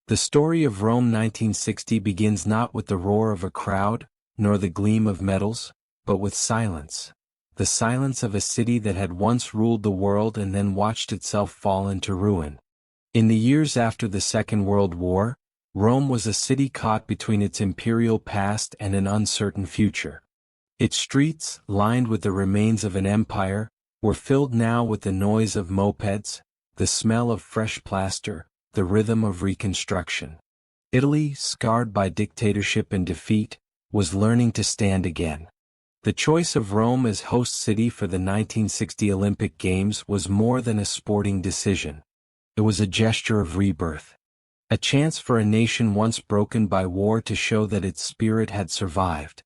The story of Rome 1960 begins not with the roar of a crowd, nor the gleam of medals, but with silence. The silence of a city that had once ruled the world and then watched itself fall into ruin. In the years after the Second World War, Rome was a city caught between its imperial past and an uncertain future. Its streets, lined with the remains of an empire, were filled now with the noise of mopeds, the smell of fresh plaster, the rhythm of reconstruction. Italy, scarred by dictatorship and defeat, was learning to stand again. The choice of Rome as host city for the 1960 Olympic Games was more than a sporting decision. It was a gesture of rebirth. A chance for a nation once broken by war to show that its spirit had survived.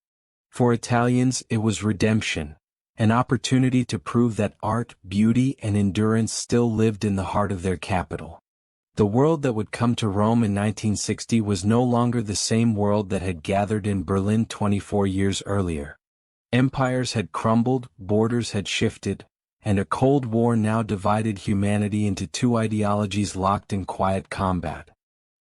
For Italians, it was redemption, an opportunity to prove that art, beauty, and endurance still lived in the heart of their capital. The world that would come to Rome in 1960 was no longer the same world that had gathered in Berlin 24 years earlier. Empires had crumbled, borders had shifted, and a Cold War now divided humanity into two ideologies locked in quiet combat.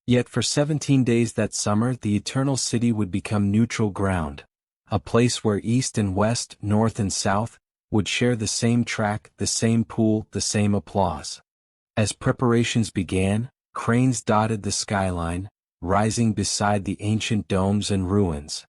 Yet for 17 days that summer the Eternal City would become neutral ground, a place where East and West, North and South, would share the same track, the same pool, the same applause. As preparations began, cranes dotted the skyline, rising beside the ancient domes and ruins.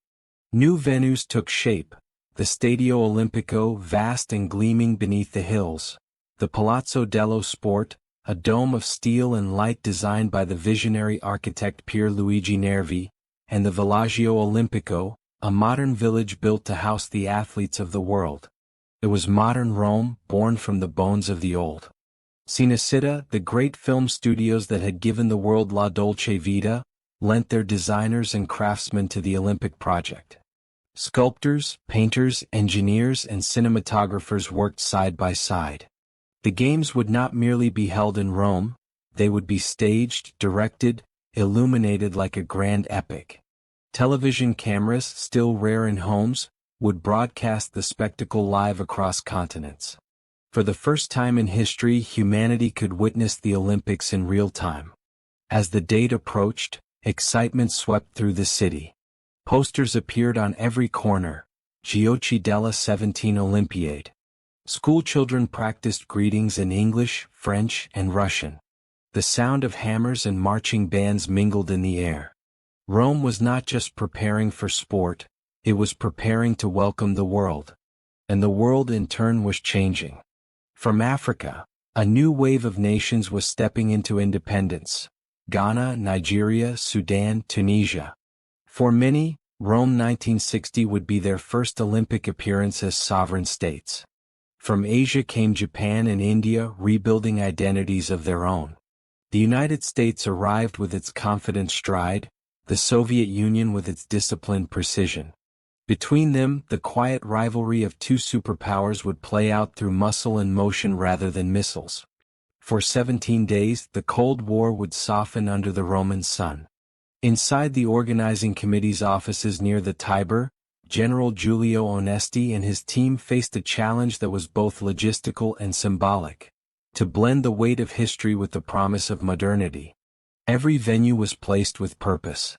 New venues took shape. The Stadio Olimpico, vast and gleaming beneath the hills, the Palazzo dello Sport, a dome of steel and light designed by the visionary architect Pierluigi Nervi, and the Villaggio Olimpico, a modern village built to house the athletes of the world. It was modern Rome, born from the bones of the old. Cinecittà, the great film studios that had given the world La Dolce Vita, lent their designers and craftsmen to the Olympic project. Sculptors, painters, engineers, and cinematographers worked side by side. The games would not merely be held in Rome, they would be staged, directed, illuminated like a grand epic. Television cameras, still rare in homes, would broadcast the spectacle live across continents. For the first time in history, humanity could witness the Olympics in real time. As the date approached, excitement swept through the city. Posters appeared on every corner, Giochi della 17 Olympiade. Schoolchildren practiced greetings in English, French, and Russian. The sound of hammers and marching bands mingled in the air. Rome was not just preparing for sport, it was preparing to welcome the world. And the world in turn was changing. From Africa, a new wave of nations was stepping into independence. Ghana, Nigeria, Sudan, Tunisia. For many, Rome 1960 would be their first Olympic appearance as sovereign states. From Asia came Japan and India, rebuilding identities of their own. The United States arrived with its confident stride, the Soviet Union with its disciplined precision. Between them, the quiet rivalry of two superpowers would play out through muscle and motion rather than missiles. For 17 days, the Cold War would soften under the Roman sun. Inside the organizing committee's offices near the Tiber, General Giulio Onesti and his team faced a challenge that was both logistical and symbolic: to blend the weight of history with the promise of modernity. Every venue was placed with purpose.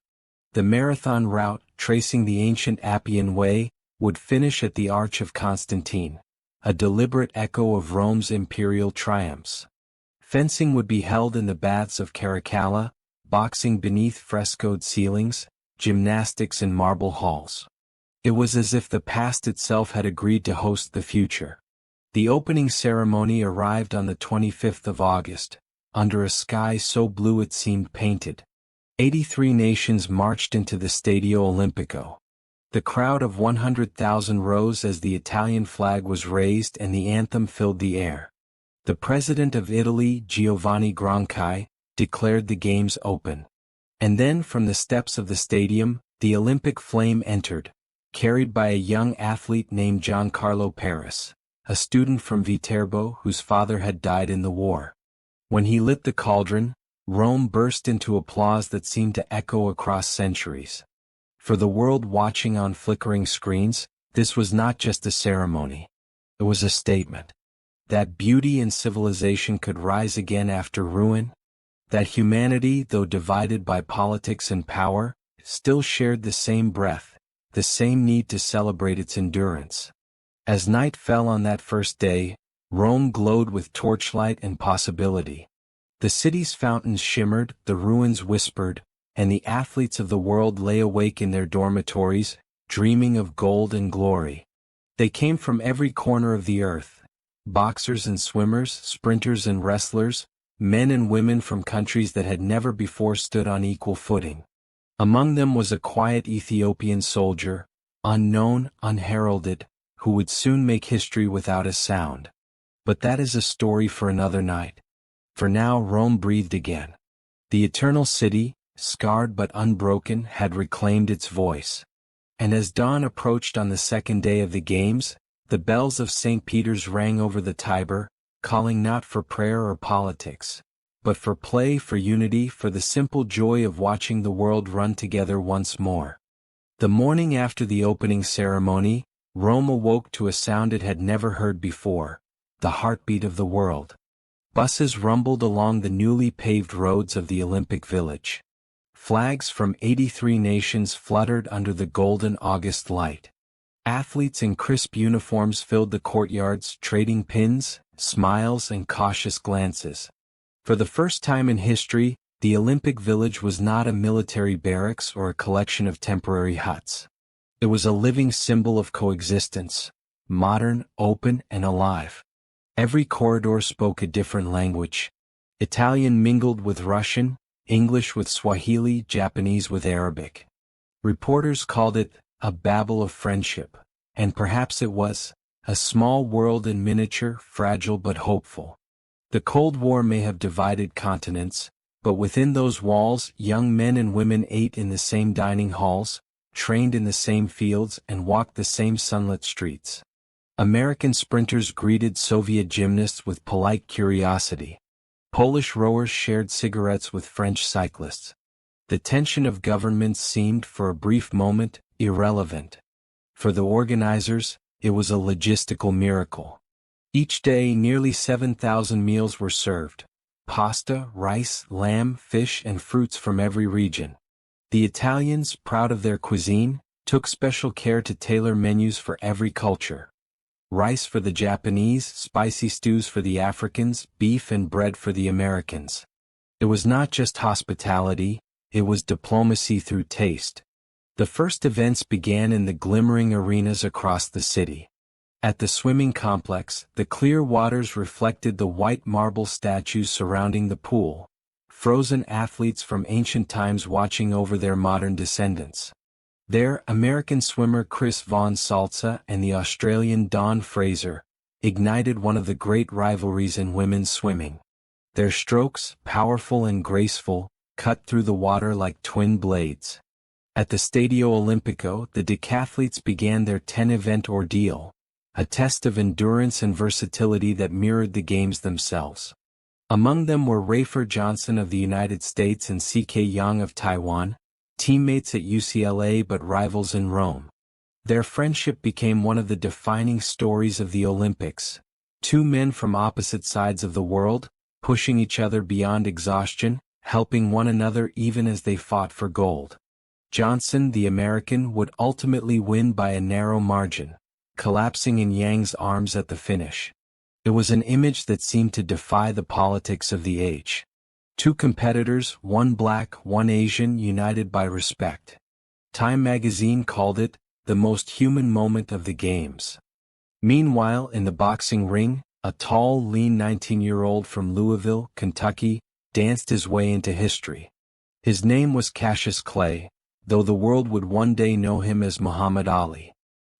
The marathon route, tracing the ancient Appian Way, would finish at the Arch of Constantine, a deliberate echo of Rome's imperial triumphs. Fencing would be held in the baths of Caracalla, boxing beneath frescoed ceilings, gymnastics in marble halls. It was as if the past itself had agreed to host the future. The opening ceremony arrived on the 25th of August, under a sky so blue it seemed painted. 83 nations marched into the Stadio Olimpico. The crowd of 100,000 rose as the Italian flag was raised and the anthem filled the air. The President of Italy, Giovanni Granchi, declared the games open. And then from the steps of the stadium, the Olympic flame entered, carried by a young athlete named Giancarlo Paris, a student from Viterbo whose father had died in the war. When he lit the cauldron, Rome burst into applause that seemed to echo across centuries. For the world watching on flickering screens, this was not just a ceremony. It was a statement. That beauty and civilization could rise again after ruin. that humanity, though divided by politics and power, still shared the same breath, the same need to celebrate its endurance. As night fell on that first day, Rome glowed with torchlight and possibility. The city's fountains shimmered, the ruins whispered, and the athletes of the world lay awake in their dormitories, dreaming of gold and glory. They came from every corner of the earth, boxers and swimmers, sprinters and wrestlers, men and women from countries that had never before stood on equal footing. Among them was a quiet Ethiopian soldier, unknown, unheralded, who would soon make history without a sound. But that is a story for another night. For now Rome breathed again. The eternal city, scarred but unbroken, had reclaimed its voice. And as dawn approached on the second day of the games, the bells of St. Peter's rang over the Tiber, calling not for prayer or politics, but for play, for unity, for the simple joy of watching the world run together once more. The morning after the opening ceremony, Rome awoke to a sound it had never heard before, the heartbeat of the world. Buses rumbled along the newly paved roads of the Olympic Village. Flags from 83 nations fluttered under the golden August light. Athletes in crisp uniforms filled the courtyards, trading pins, smiles, and cautious glances. For the first time in history, the Olympic Village was not a military barracks or a collection of temporary huts. It was a living symbol of coexistence, modern, open, and alive. Every corridor spoke a different language. Italian mingled with Russian, English with Swahili, Japanese with Arabic. Reporters called it a babel of friendship, and perhaps it was, a small world in miniature, fragile but hopeful. The Cold War may have divided continents, but within those walls young men and women ate in the same dining halls, trained in the same fields, and walked the same sunlit streets. American sprinters greeted Soviet gymnasts with polite curiosity. Polish rowers shared cigarettes with French cyclists. The tension of governments seemed, for a brief moment, irrelevant. For the organizers, it was a logistical miracle. Each day nearly 7,000 meals were served: pasta, rice, lamb, fish, and fruits from every region. The Italians, proud of their cuisine, took special care to tailor menus for every culture. Rice for the Japanese, spicy stews for the Africans, beef and bread for the Americans. It was not just hospitality, it was diplomacy through taste. The first events began in the glimmering arenas across the city. At the swimming complex, the clear waters reflected the white marble statues surrounding the pool, frozen athletes from ancient times watching over their modern descendants. There, American swimmer Chris Von Salza and the Australian Dawn Fraser ignited one of the great rivalries in women's swimming. Their strokes, powerful and graceful, cut through the water like twin blades. At the Stadio Olimpico, the decathletes began their 10-event ordeal, a test of endurance and versatility that mirrored the games themselves. Among them were Rafer Johnson of the United States and C.K. Yang of Taiwan, teammates at UCLA but rivals in Rome. Their friendship became one of the defining stories of the Olympics. Two men from opposite sides of the world, pushing each other beyond exhaustion, helping one another even as they fought for gold. Johnson, the American, would ultimately win by a narrow margin, collapsing in Yang's arms at the finish. It was an image that seemed to defy the politics of the age. Two competitors, one black, one Asian, united by respect. Time magazine called it the most human moment of the games. Meanwhile, in the boxing ring, a tall, lean 19-year-old from Louisville, Kentucky, danced his way into history. His name was Cassius Clay, though the world would one day know him as Muhammad Ali.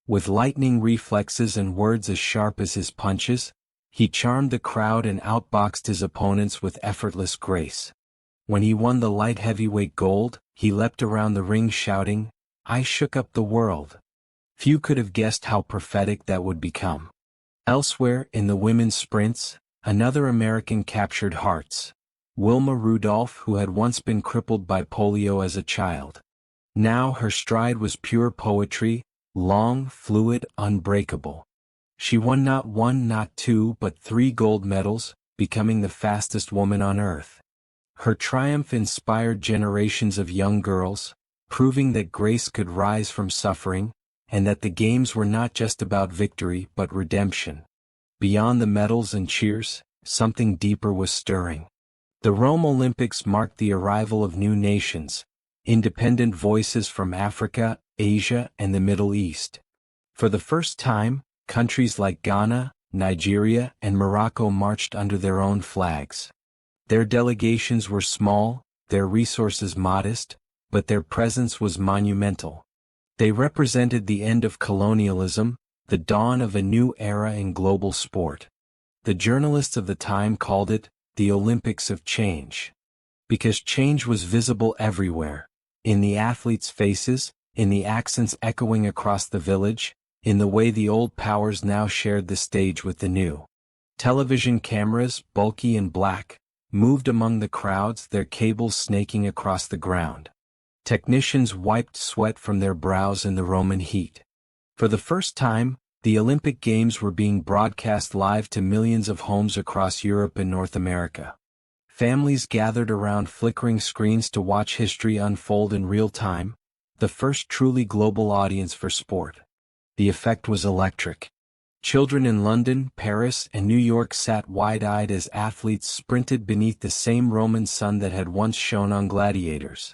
With lightning reflexes and words as sharp as his punches, he charmed the crowd and outboxed his opponents with effortless grace. When he won the light heavyweight gold, he leapt around the ring shouting, "I shook up the world." Few could have guessed how prophetic that would become. Elsewhere, in the women's sprints, another American captured hearts. Wilma Rudolph, who had once been crippled by polio as a child. Now her stride was pure poetry, long, fluid, unbreakable. She won not one, not two, but 3 gold medals, becoming the fastest woman on earth. Her triumph inspired generations of young girls, proving that grace could rise from suffering, and that the games were not just about victory but redemption. Beyond the medals and cheers, something deeper was stirring. The Rome Olympics marked the arrival of new nations, independent voices from Africa, Asia, and the Middle East. For the first time, countries like Ghana, Nigeria, and Morocco marched under their own flags. Their delegations were small, their resources modest, but their presence was monumental. They represented the end of colonialism, the dawn of a new era in global sport. The journalists of the time called it the Olympics of Change. Because change was visible everywhere, in the athletes' faces, in the accents echoing across the village, in the way the old powers now shared the stage with the new. Television cameras, bulky and black, moved among the crowds, their cables snaking across the ground. Technicians wiped sweat from their brows in the Roman heat. For the first time, the Olympic Games were being broadcast live to millions of homes across Europe and North America. Families gathered around flickering screens to watch history unfold in real time, the first truly global audience for sport. The effect was electric. Children in London, Paris, and New York sat wide-eyed as athletes sprinted beneath the same Roman sun that had once shone on gladiators.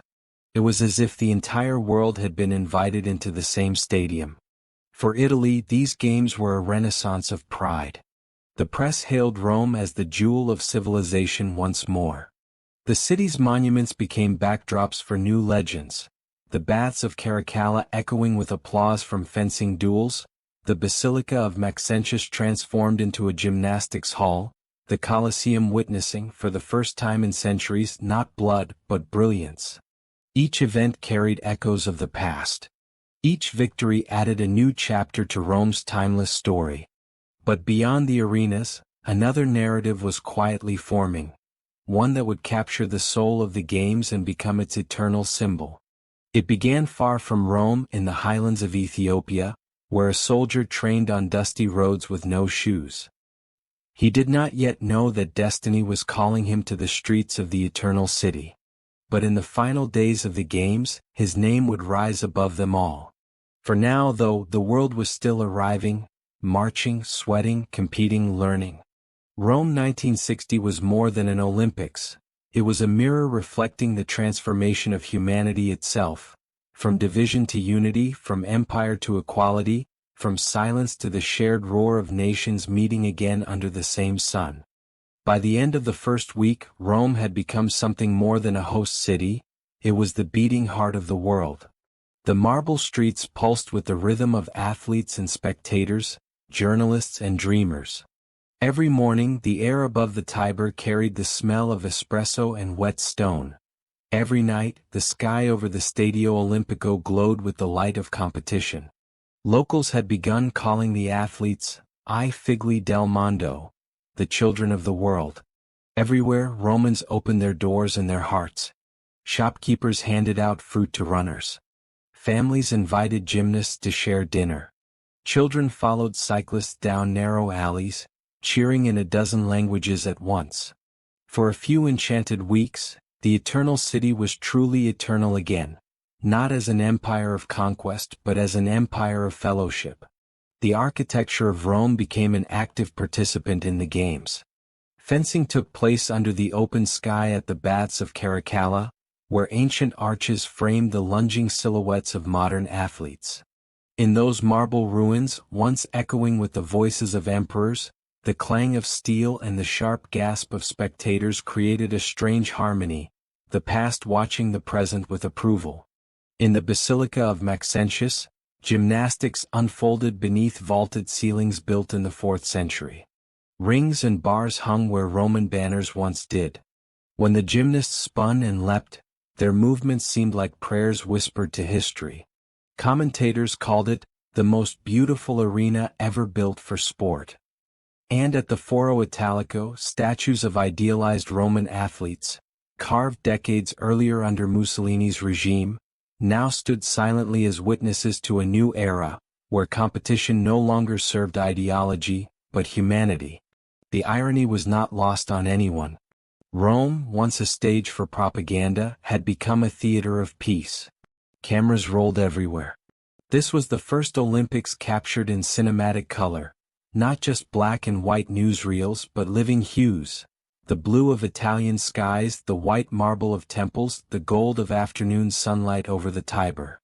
It was as if the entire world had been invited into the same stadium. For Italy, these games were a renaissance of pride. The press hailed Rome as the jewel of civilization once more. The city's monuments became backdrops for new legends. The baths of Caracalla echoing with applause from fencing duels, the Basilica of Maxentius transformed into a gymnastics hall, the Colosseum witnessing, for the first time in centuries, not blood but brilliance. Each event carried echoes of the past. Each victory added a new chapter to Rome's timeless story. But beyond the arenas, another narrative was quietly forming, one that would capture the soul of the games and become its eternal symbol. It began far from Rome in the highlands of Ethiopia, where a soldier trained on dusty roads with no shoes. He did not yet know that destiny was calling him to the streets of the eternal city. But in the final days of the games, his name would rise above them all. For now, though, the world was still arriving, marching, sweating, competing, learning. Rome 1960 was more than an Olympics. It was a mirror reflecting the transformation of humanity itself, from division to unity, from empire to equality, from silence to the shared roar of nations meeting again under the same sun. By the end of the first week, Rome had become something more than a host city. It was the beating heart of the world. The marble streets pulsed with the rhythm of athletes and spectators, journalists and dreamers. Every morning, the air above the Tiber carried the smell of espresso and wet stone. Every night, the sky over the Stadio Olimpico glowed with the light of competition. Locals had begun calling the athletes, I figli del mondo, the children of the world. Everywhere, Romans opened their doors and their hearts. Shopkeepers handed out fruit to runners. Families invited gymnasts to share dinner. Children followed cyclists down narrow alleys, cheering in a dozen languages at once. For a few enchanted weeks, the eternal city was truly eternal again, not as an empire of conquest but as an empire of fellowship. The architecture of Rome became an active participant in the games. Fencing took place under the open sky at the baths of Caracalla, where ancient arches framed the lunging silhouettes of modern athletes. In those marble ruins, once echoing with the voices of emperors, the clang of steel and the sharp gasp of spectators created a strange harmony, the past watching the present with approval. In the Basilica of Maxentius, gymnastics unfolded beneath vaulted ceilings built in the 4th century. Rings and bars hung where Roman banners once did. When the gymnasts spun and leapt, their movements seemed like prayers whispered to history. Commentators called it the most beautiful arena ever built for sport. And at the Foro Italico, statues of idealized Roman athletes, carved decades earlier under Mussolini's regime, now stood silently as witnesses to a new era, where competition no longer served ideology, but humanity. The irony was not lost on anyone. Rome, once a stage for propaganda, had become a theater of peace. Cameras rolled everywhere. This was the first Olympics captured in cinematic color, not just black and white newsreels but living hues. The blue of Italian skies, the white marble of temples, the gold of afternoon sunlight over the Tiber.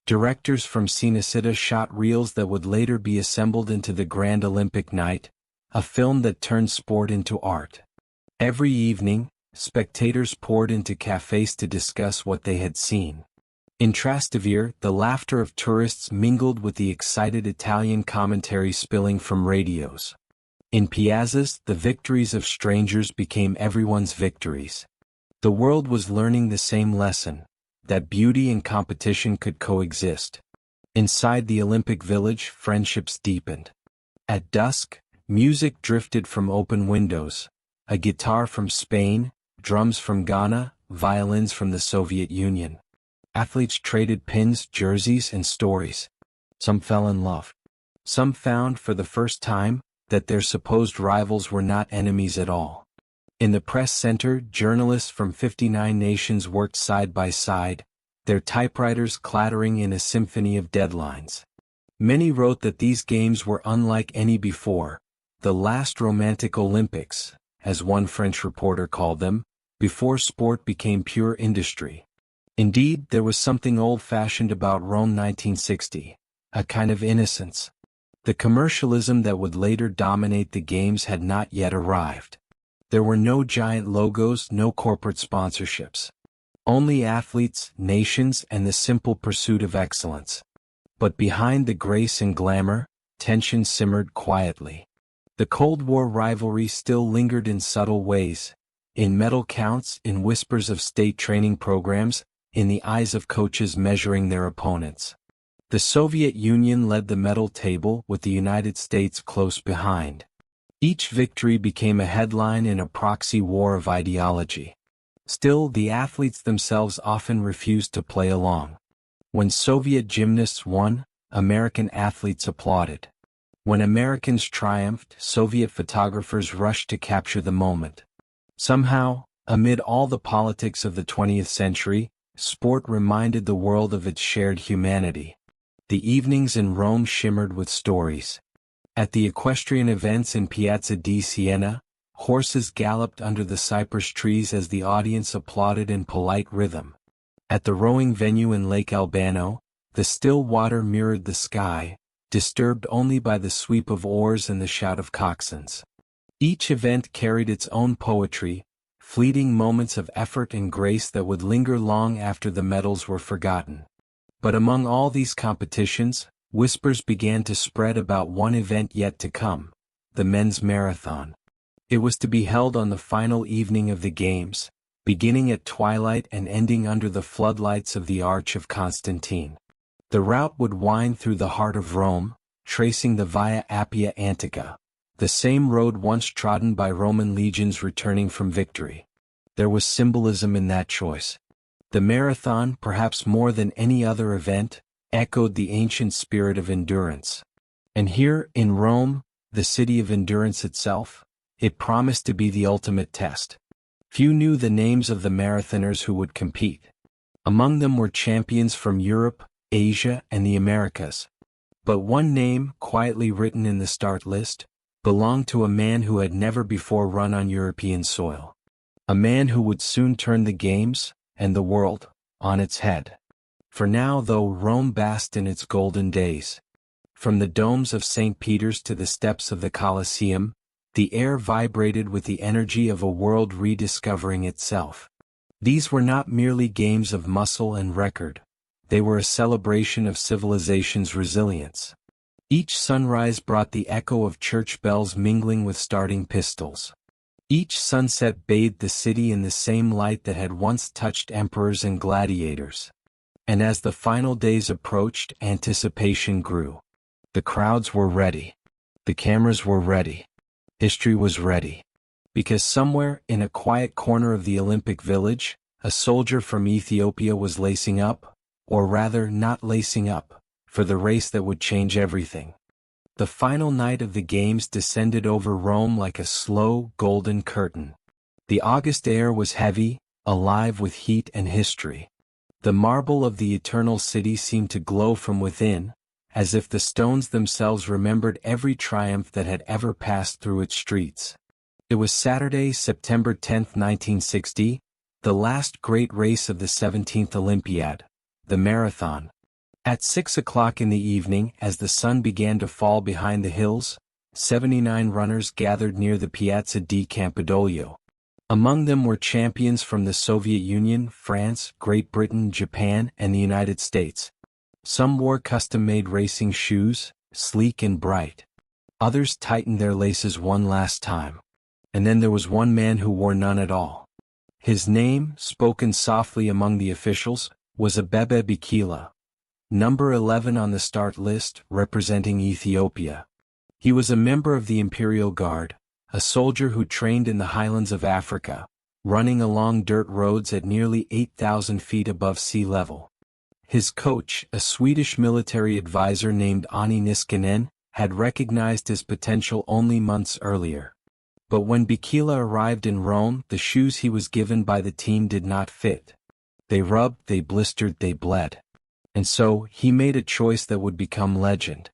Directors from Cinecittà shot reels that would later be assembled into the Grand Olympic Night, a film that turned sport into art. Every evening, spectators poured into cafes to discuss what they had seen. In Trastevere, the laughter of tourists mingled with the excited Italian commentary spilling from radios. In piazzas, the victories of strangers became everyone's victories. The world was learning the same lesson, that beauty and competition could coexist. Inside the Olympic Village, friendships deepened. At dusk, music drifted from open windows. A guitar from Spain, drums from Ghana, violins from the Soviet Union. Athletes traded pins, jerseys, and stories. Some fell in love. Some found, for the first time, that their supposed rivals were not enemies at all. In the press center, journalists from 59 nations worked side by side, their typewriters clattering in a symphony of deadlines. Many wrote that these games were unlike any before, the last romantic Olympics, as one French reporter called them, before sport became pure industry. Indeed, there was something old-fashioned about Rome 1960, a kind of innocence. The commercialism that would later dominate the games had not yet arrived. There were no giant logos, no corporate sponsorships. Only athletes, nations, and the simple pursuit of excellence. But behind the grace and glamour, tension simmered quietly. The Cold War rivalry still lingered in subtle ways, in medal counts, in whispers of state training programs, in the eyes of coaches measuring their opponents. The Soviet Union led the medal table with the United States close behind. Each victory became a headline in a proxy war of ideology. Still, the athletes themselves often refused to play along. When Soviet gymnasts won, American athletes applauded. When Americans triumphed, Soviet photographers rushed to capture the moment. Somehow, amid all the politics of the 20th century, sport reminded the world of its shared humanity. The evenings in Rome shimmered with stories. At the equestrian events in Piazza di Siena, horses galloped under the cypress trees as the audience applauded in polite rhythm. At the rowing venue in Lake Albano, the still water mirrored the sky, disturbed only by the sweep of oars and the shout of coxswains. Each event carried its own poetry, fleeting moments of effort and grace that would linger long after the medals were forgotten. But among all these competitions, whispers began to spread about one event yet to come, the men's marathon. It was to be held on the final evening of the Games, beginning at twilight and ending under the floodlights of the Arch of Constantine. The route would wind through the heart of Rome, tracing the Via Appia Antica, the same road once trodden by Roman legions returning from victory. There was symbolism in that choice. The marathon, perhaps more than any other event, echoed the ancient spirit of endurance. And here, in Rome, the city of endurance itself, it promised to be the ultimate test. Few knew the names of the marathoners who would compete. Among them were champions from Europe, Asia, and the Americas. But one name, quietly written in the start list, belonged to a man who had never before run on European soil. A man who would soon turn the Games, and the world, on its head. For now, though Rome basked in its golden days, from the domes of St. Peter's to the steps of the Colosseum, the air vibrated with the energy of a world rediscovering itself. These were not merely games of muscle and record. They were a celebration of civilization's resilience. Each sunrise brought the echo of church bells mingling with starting pistols. Each sunset bathed the city in the same light that had once touched emperors and gladiators. And as the final days approached, anticipation grew. The crowds were ready. The cameras were ready. History was ready. Because somewhere, in a quiet corner of the Olympic Village, a soldier from Ethiopia was lacing up, or rather not lacing up, for the race that would change everything. The final night of the Games descended over Rome like a slow, golden curtain. The August air was heavy, alive with heat and history. The marble of the eternal city seemed to glow from within, as if the stones themselves remembered every triumph that had ever passed through its streets. It was Saturday, September 10, 1960, the last great race of the 17th Olympiad, the marathon. At 6 o'clock in the evening, as the sun began to fall behind the hills, 79 runners gathered near the Piazza di Campidoglio. Among them were champions from the Soviet Union, France, Great Britain, Japan, and the United States. Some wore custom-made racing shoes, sleek and bright. Others tightened their laces one last time. And then there was one man who wore none at all. His name, spoken softly among the officials, was Abebe Bikila, number 11 on the start list, representing Ethiopia. He was a member of the Imperial Guard, a soldier who trained in the highlands of Africa, running along dirt roads at nearly 8,000 feet above sea level. His coach, a Swedish military advisor named Ani Niskanen, had recognized his potential only months earlier. But when Bikila arrived in Rome, the shoes he was given by the team did not fit. They rubbed, they blistered, they bled. And so, he made a choice that would become legend.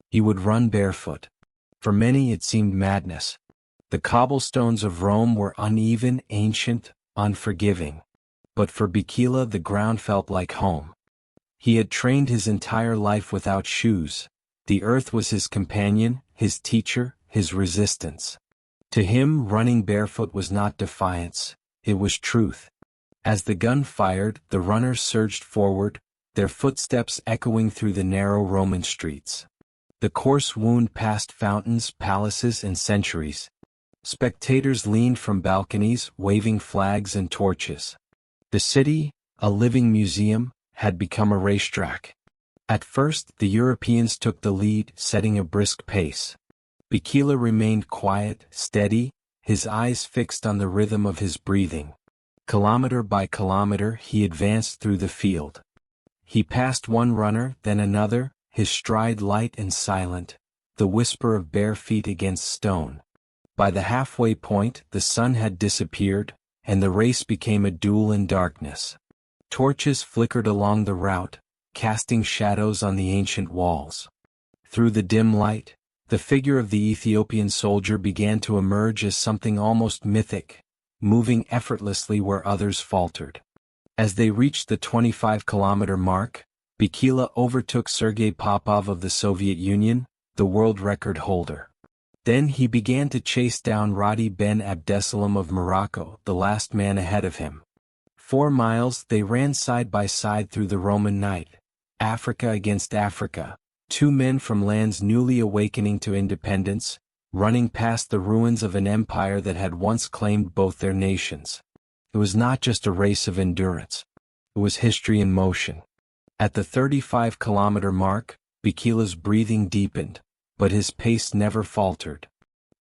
He would run barefoot. For many it seemed madness. The cobblestones of Rome were uneven, ancient, unforgiving. But for Bikila the ground felt like home. He had trained his entire life without shoes. The earth was his companion, his teacher, his resistance. To him, running barefoot was not defiance, it was truth. As the gun fired, the runners surged forward, their footsteps echoing through the narrow Roman streets. The course wound past fountains, palaces, and centuries. Spectators leaned from balconies, waving flags and torches. The city, a living museum, had become a racetrack. At first, the Europeans took the lead, setting a brisk pace. Bikila remained quiet, steady, his eyes fixed on the rhythm of his breathing. Kilometer by kilometer, he advanced through the field. He passed one runner, then another, his stride light and silent, the whisper of bare feet against stone. By the halfway point, the sun had disappeared, and the race became a duel in darkness. Torches flickered along the route, casting shadows on the ancient walls. Through the dim light, the figure of the Ethiopian soldier began to emerge as something almost mythic, moving effortlessly where others faltered. As they reached the 25-kilometer mark, Bikila overtook Sergei Popov of the Soviet Union, the world record holder. Then he began to chase down Radi Ben Abdesalam of Morocco, the last man ahead of him. 4 miles they ran side by side through the Roman night, Africa against Africa, two men from lands newly awakening to independence, running past the ruins of an empire that had once claimed both their nations. It was not just a race of endurance. It was history in motion. At the 35-kilometer mark, Bikila's breathing deepened, but his pace never faltered.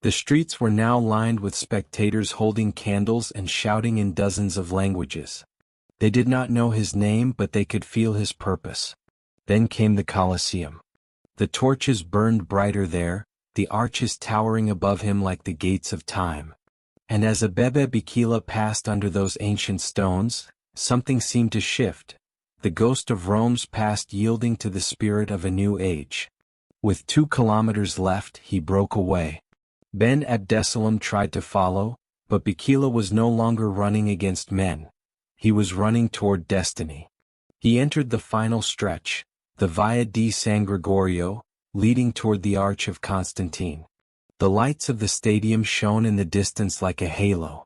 The streets were now lined with spectators holding candles and shouting in dozens of languages. They did not know his name, but they could feel his purpose. Then came the Colosseum. The torches burned brighter there, the arches towering above him like the gates of time. And as Abebe Bikila passed under those ancient stones, something seemed to shift. The ghost of Rome's past yielding to the spirit of a new age. With 2 kilometers left, he broke away. Ben Abdesalam tried to follow, but Bikila was no longer running against men. He was running toward destiny. He entered the final stretch, the Via di San Gregorio, leading toward the Arch of Constantine. The lights of the stadium shone in the distance like a halo.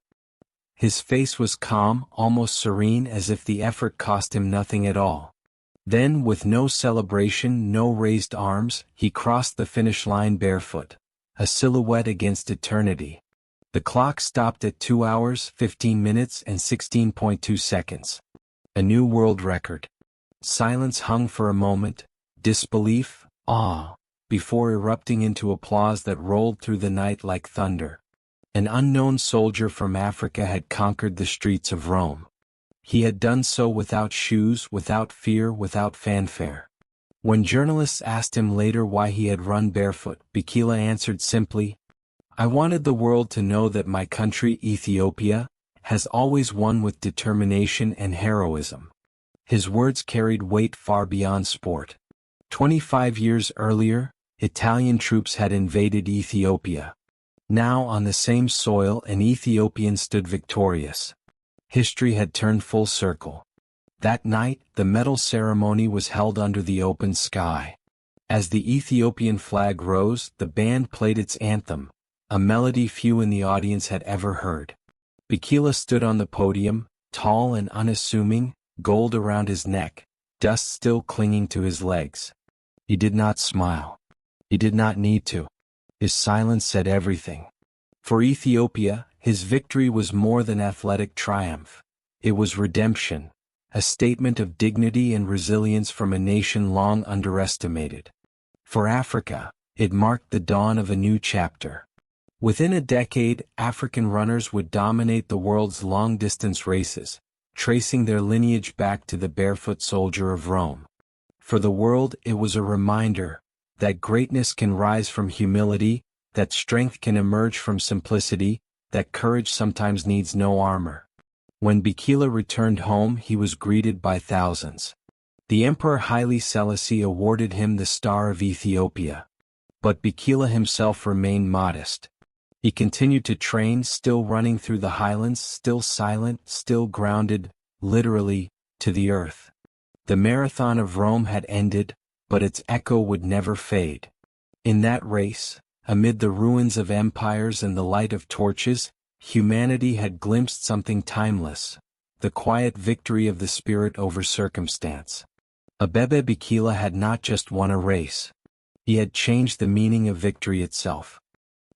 His face was calm, almost serene, as if the effort cost him nothing at all. Then, with no celebration, no raised arms, he crossed the finish line barefoot, a silhouette against eternity. The clock stopped at 2 hours, 15 minutes, and 16.2 seconds. A new world record. Silence hung for a moment, disbelief, awe, before erupting into applause that rolled through the night like thunder. An unknown soldier from Africa had conquered the streets of Rome. He had done so without shoes, without fear, without fanfare. When journalists asked him later why he had run barefoot, Bikila answered simply, "I wanted the world to know that my country, Ethiopia, has always won with determination and heroism. His words carried weight far beyond sport. 25 years earlier, Italian troops had invaded Ethiopia. Now on the same soil an Ethiopian stood victorious. History had turned full circle. That night, the medal ceremony was held under the open sky. As the Ethiopian flag rose, the band played its anthem, a melody few in the audience had ever heard. Bikila stood on the podium, tall and unassuming, gold around his neck, dust still clinging to his legs. He did not smile. He did not need to. His silence said everything. For Ethiopia, his victory was more than athletic triumph. It was redemption, a statement of dignity and resilience from a nation long underestimated. For Africa, it marked the dawn of a new chapter. Within a decade, African runners would dominate the world's long-distance races, tracing their lineage back to the barefoot soldier of Rome. For the world, it was a reminder that greatness can rise from humility, that strength can emerge from simplicity, that courage sometimes needs no armor. When Bikila returned home, he was greeted by thousands. The Emperor Haile Selassie awarded him the Star of Ethiopia. But Bikila himself remained modest. He continued to train, still running through the highlands, still silent, still grounded, literally, to the earth. The marathon of Rome had ended, but its echo would never fade. In that race, amid the ruins of empires and the light of torches, humanity had glimpsed something timeless, the quiet victory of the spirit over circumstance. Abebe Bikila had not just won a race. He had changed the meaning of victory itself.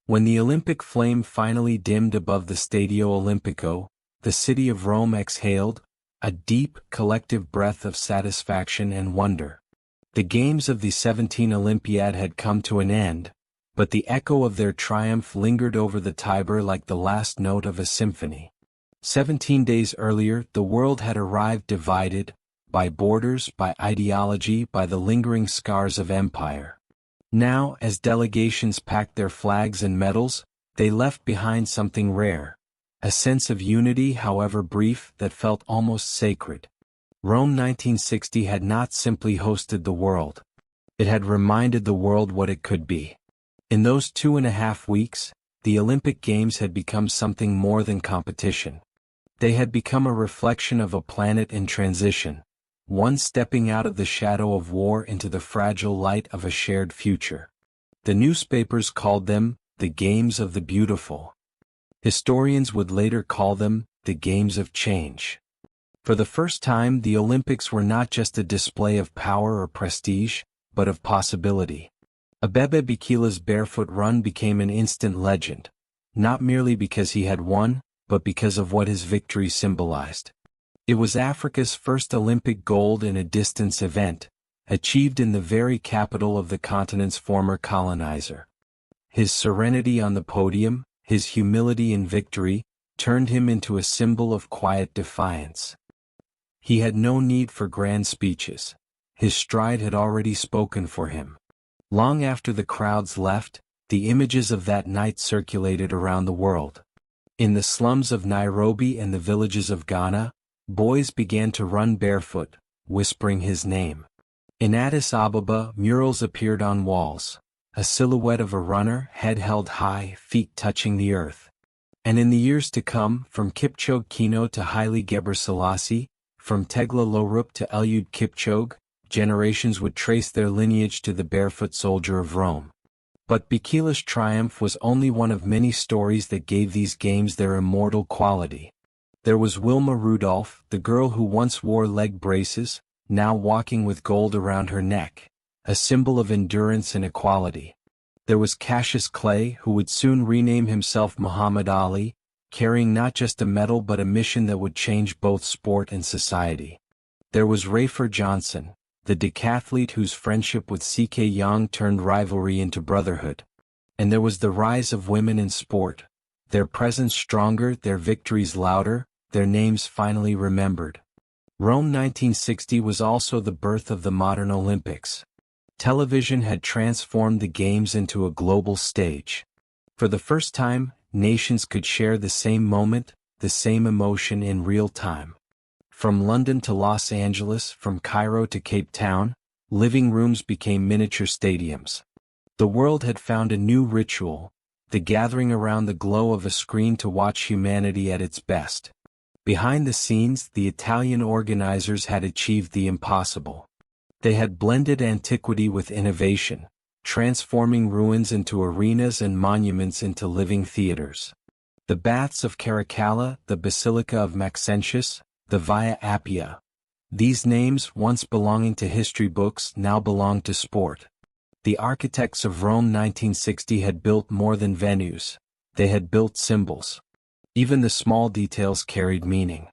When the Olympic flame finally dimmed above the Stadio Olimpico, the city of Rome exhaled, a deep, collective breath of satisfaction and wonder. The games of the 17 Olympiad had come to an end, but the echo of their triumph lingered over the Tiber like the last note of a symphony. 17 days earlier, the world had arrived divided, by borders, by ideology, by the lingering scars of empire. Now, as delegations packed their flags and medals, they left behind something rare, a sense of unity, however brief, that felt almost sacred. Rome 1960 had not simply hosted the world. It had reminded the world what it could be. In those 2.5 weeks, the Olympic Games had become something more than competition. They had become a reflection of a planet in transition, one stepping out of the shadow of war into the fragile light of a shared future. The newspapers called them the Games of the Beautiful. Historians would later call them the Games of Change. For the first time, the Olympics were not just a display of power or prestige, but of possibility. Abebe Bikila's barefoot run became an instant legend, not merely because he had won, but because of what his victory symbolized. It was Africa's first Olympic gold in a distance event, achieved in the very capital of the continent's former colonizer. His serenity on the podium, his humility in victory, turned him into a symbol of quiet defiance. He had no need for grand speeches. His stride had already spoken for him. Long after the crowds left, the images of that night circulated around the world. In the slums of Nairobi and the villages of Ghana, boys began to run barefoot, whispering his name. In Addis Ababa, murals appeared on walls, a silhouette of a runner, head held high, feet touching the earth. And in the years to come, from Kipchoge Kino to Haile Gebrselassie, from Tegla Lorup to Eliud Kipchoge, generations would trace their lineage to the barefoot soldier of Rome. But Bikila's triumph was only one of many stories that gave these games their immortal quality. There was Wilma Rudolph, the girl who once wore leg braces, now walking with gold around her neck, a symbol of endurance and equality. There was Cassius Clay, who would soon rename himself Muhammad Ali, carrying not just a medal but a mission that would change both sport and society. There was Rafer Johnson, the decathlete whose friendship with C.K. Young turned rivalry into brotherhood. And there was the rise of women in sport, their presence stronger, their victories louder, their names finally remembered. Rome 1960 was also the birth of the modern Olympics. Television had transformed the Games into a global stage. For the first time, nations could share the same moment, the same emotion in real time. From London to Los Angeles, from Cairo to Cape Town, living rooms became miniature stadiums. The world had found a new ritual, the gathering around the glow of a screen to watch humanity at its best. Behind the scenes, the Italian organizers had achieved the impossible. They had blended antiquity with innovation, transforming ruins into arenas and monuments into living theaters. The baths of Caracalla, the Basilica of Maxentius, the Via Appia. These names, once belonging to history books, now belong to sport. The architects of Rome 1960 had built more than venues. They had built symbols. Even the small details carried meaning.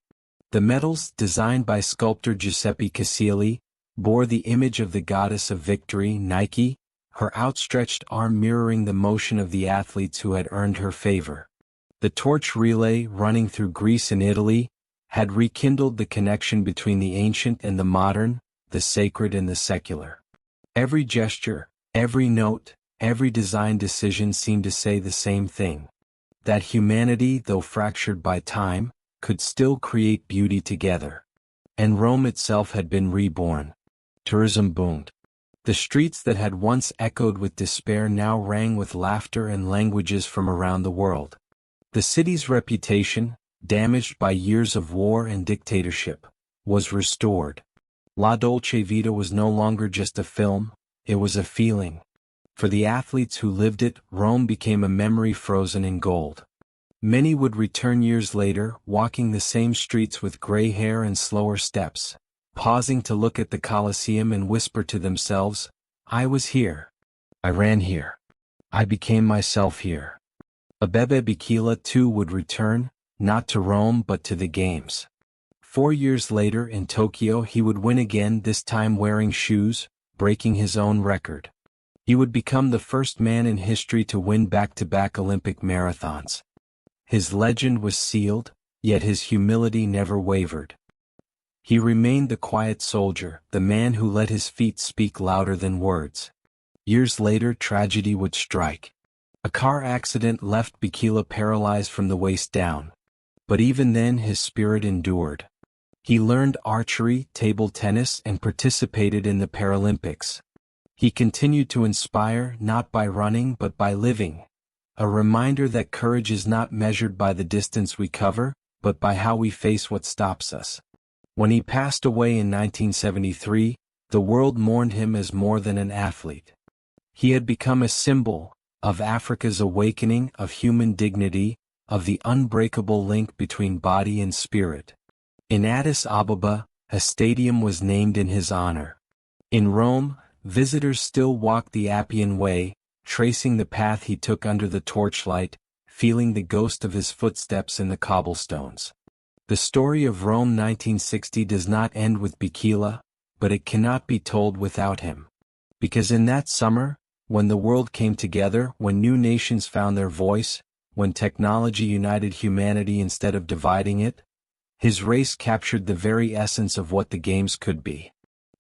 The medals, designed by sculptor Giuseppe Casilli, bore the image of the goddess of victory, Nike, her outstretched arm mirroring the motion of the athletes who had earned her favor. The torch relay, running through Greece and Italy, had rekindled the connection between the ancient and the modern, the sacred and the secular. Every gesture, every note, every design decision seemed to say the same thing: that humanity, though fractured by time, could still create beauty together. And Rome itself had been reborn. Tourism boomed. The streets that had once echoed with despair now rang with laughter and languages from around the world. The city's reputation, damaged by years of war and dictatorship, was restored. La Dolce Vita was no longer just a film, it was a feeling. For the athletes who lived it, Rome became a memory frozen in gold. Many would return years later, walking the same streets with gray hair and slower steps, pausing to look at the Colosseum and whisper to themselves, "I was here. I ran here. I became myself here." Abebe Bikila too would return, not to Rome but to the Games. 4 years later in Tokyo he would win again, this time wearing shoes, breaking his own record. He would become the first man in history to win back-to-back Olympic marathons. His legend was sealed, yet his humility never wavered. He remained the quiet soldier, the man who let his feet speak louder than words. Years later tragedy would strike. A car accident left Bikila paralyzed from the waist down. But even then his spirit endured. He learned archery, table tennis, and participated in the Paralympics. He continued to inspire, not by running but by living. A reminder that courage is not measured by the distance we cover, but by how we face what stops us. When he passed away in 1973, the world mourned him as more than an athlete. He had become a symbol of Africa's awakening, of human dignity, of the unbreakable link between body and spirit. In Addis Ababa, a stadium was named in his honor. In Rome, visitors still walk the Appian Way, tracing the path he took under the torchlight, feeling the ghost of his footsteps in the cobblestones. The story of Rome 1960 does not end with Bikila, but it cannot be told without him. Because in that summer, when the world came together, when new nations found their voice, when technology united humanity instead of dividing it, his race captured the very essence of what the Games could be.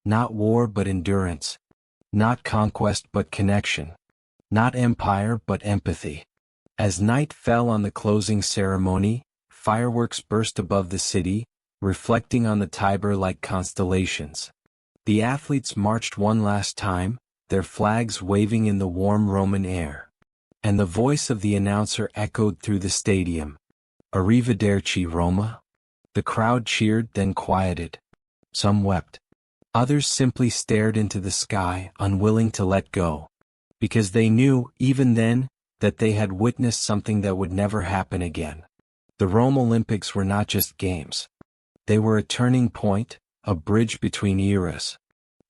Not war but endurance. Not conquest but connection. Not empire but empathy. As night fell on the closing ceremony, fireworks burst above the city, reflecting on the Tiber like constellations. The athletes marched one last time, their flags waving in the warm Roman air. And the voice of the announcer echoed through the stadium. "Arrivederci, Roma." The crowd cheered, then quieted. Some wept. Others simply stared into the sky, unwilling to let go. Because they knew, even then, that they had witnessed something that would never happen again. The Rome Olympics were not just games. They were a turning point, a bridge between eras.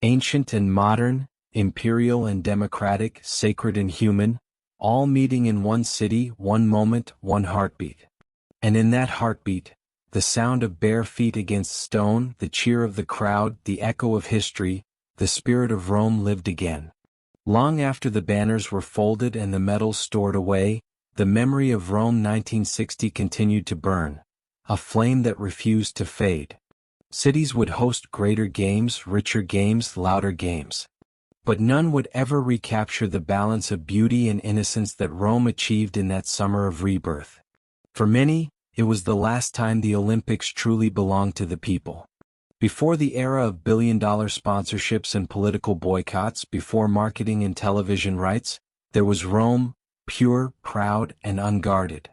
Ancient and modern, imperial and democratic, sacred and human, all meeting in one city, one moment, one heartbeat. And in that heartbeat, the sound of bare feet against stone, the cheer of the crowd, the echo of history, the spirit of Rome lived again. Long after the banners were folded and the medals stored away, the memory of Rome 1960 continued to burn, a flame that refused to fade. Cities would host greater games, richer games, louder games. But none would ever recapture the balance of beauty and innocence that Rome achieved in that summer of rebirth. For many, it was the last time the Olympics truly belonged to the people. Before the era of billion-dollar sponsorships and political boycotts, before marketing and television rights, there was Rome, pure, proud, and unguarded.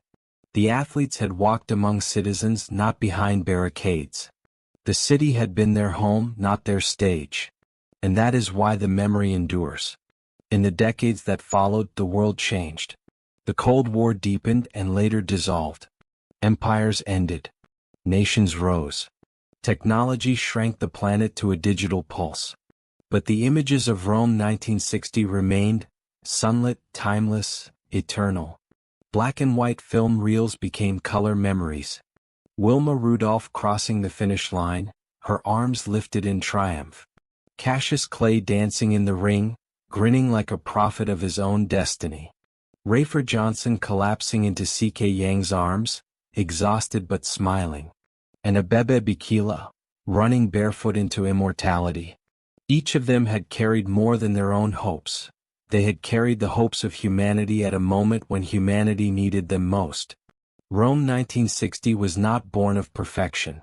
The athletes had walked among citizens, not behind barricades. The city had been their home, not their stage. And that is why the memory endures. In the decades that followed, the world changed. The Cold War deepened and later dissolved. Empires ended. Nations rose. Technology shrank the planet to a digital pulse. But the images of Rome 1960 remained, sunlit, timeless, eternal. Black and white film reels became color memories. Wilma Rudolph crossing the finish line, her arms lifted in triumph. Cassius Clay dancing in the ring, grinning like a prophet of his own destiny. Rafer Johnson collapsing into CK Yang's arms, exhausted but smiling. And Abebe Bikila, running barefoot into immortality. Each of them had carried more than their own hopes. They had carried the hopes of humanity at a moment when humanity needed them most. Rome 1960 was not born of perfection.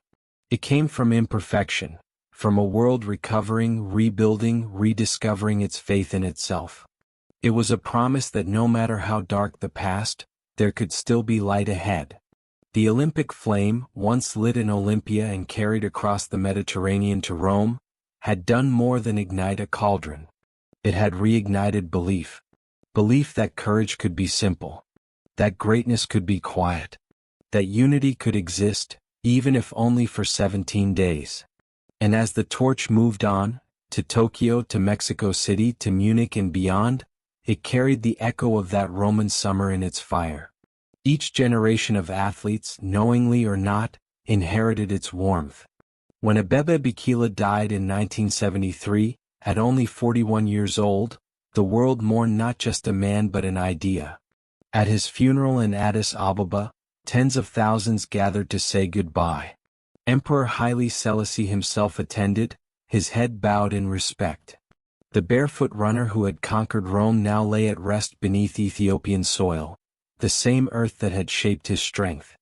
It came from imperfection, from a world recovering, rebuilding, rediscovering its faith in itself. It was a promise that no matter how dark the past, there could still be light ahead. The Olympic flame, once lit in Olympia and carried across the Mediterranean to Rome, had done more than ignite a cauldron. It had reignited belief. Belief that courage could be simple. That greatness could be quiet. That unity could exist, even if only for 17 days. And as the torch moved on, to Tokyo, to Mexico City, to Munich and beyond, it carried the echo of that Roman summer in its fire. Each generation of athletes, knowingly or not, inherited its warmth. When Abebe Bikila died in 1973, at only 41 years old, the world mourned not just a man but an idea. At his funeral in Addis Ababa, tens of thousands gathered to say goodbye. Emperor Haile Selassie himself attended, his head bowed in respect. The barefoot runner who had conquered Rome now lay at rest beneath Ethiopian soil, the same earth that had shaped his strength.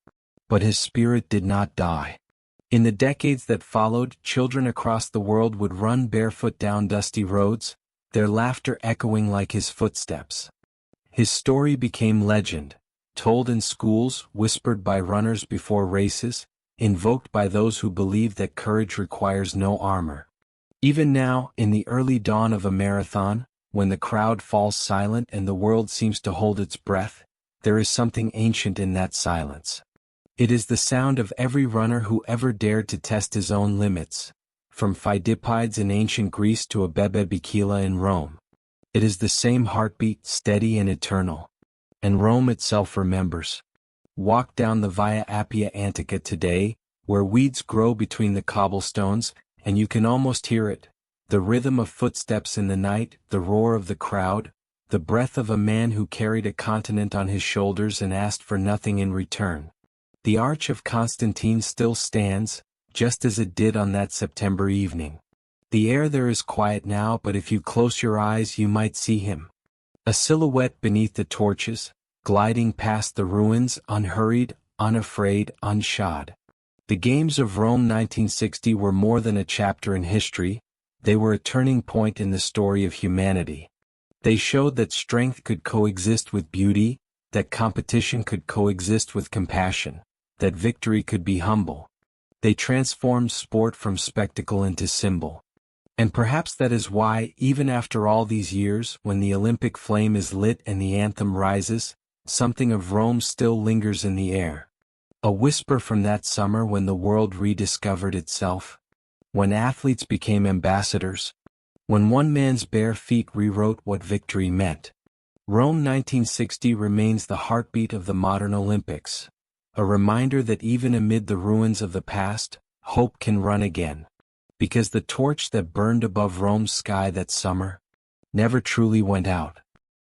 But his spirit did not die. In the decades that followed, children across the world would run barefoot down dusty roads, their laughter echoing like his footsteps. His story became legend, told in schools, whispered by runners before races, invoked by those who believe that courage requires no armor. Even now, in the early dawn of a marathon, when the crowd falls silent and the world seems to hold its breath, there is something ancient in that silence. It is the sound of every runner who ever dared to test his own limits, from Pheidippides in ancient Greece to Abebe Bikila in Rome. It is the same heartbeat, steady and eternal. And Rome itself remembers. Walk down the Via Appia Antica today, where weeds grow between the cobblestones, and you can almost hear it, the rhythm of footsteps in the night, the roar of the crowd, the breath of a man who carried a continent on his shoulders and asked for nothing in return. The Arch of Constantine still stands, just as it did on that September evening. The air there is quiet now, but if you close your eyes you might see him. A silhouette beneath the torches, gliding past the ruins, unhurried, unafraid, unshod. The Games of Rome 1960 were more than a chapter in history, they were a turning point in the story of humanity. They showed that strength could coexist with beauty, that competition could coexist with compassion, that victory could be humble. They transformed sport from spectacle into symbol. And perhaps that is why, even after all these years, when the Olympic flame is lit and the anthem rises, something of Rome still lingers in the air. A whisper from that summer when the world rediscovered itself. When athletes became ambassadors. When one man's bare feet rewrote what victory meant. Rome 1960 remains the heartbeat of the modern Olympics. A reminder that even amid the ruins of the past, hope can run again. Because the torch that burned above Rome's sky that summer never truly went out.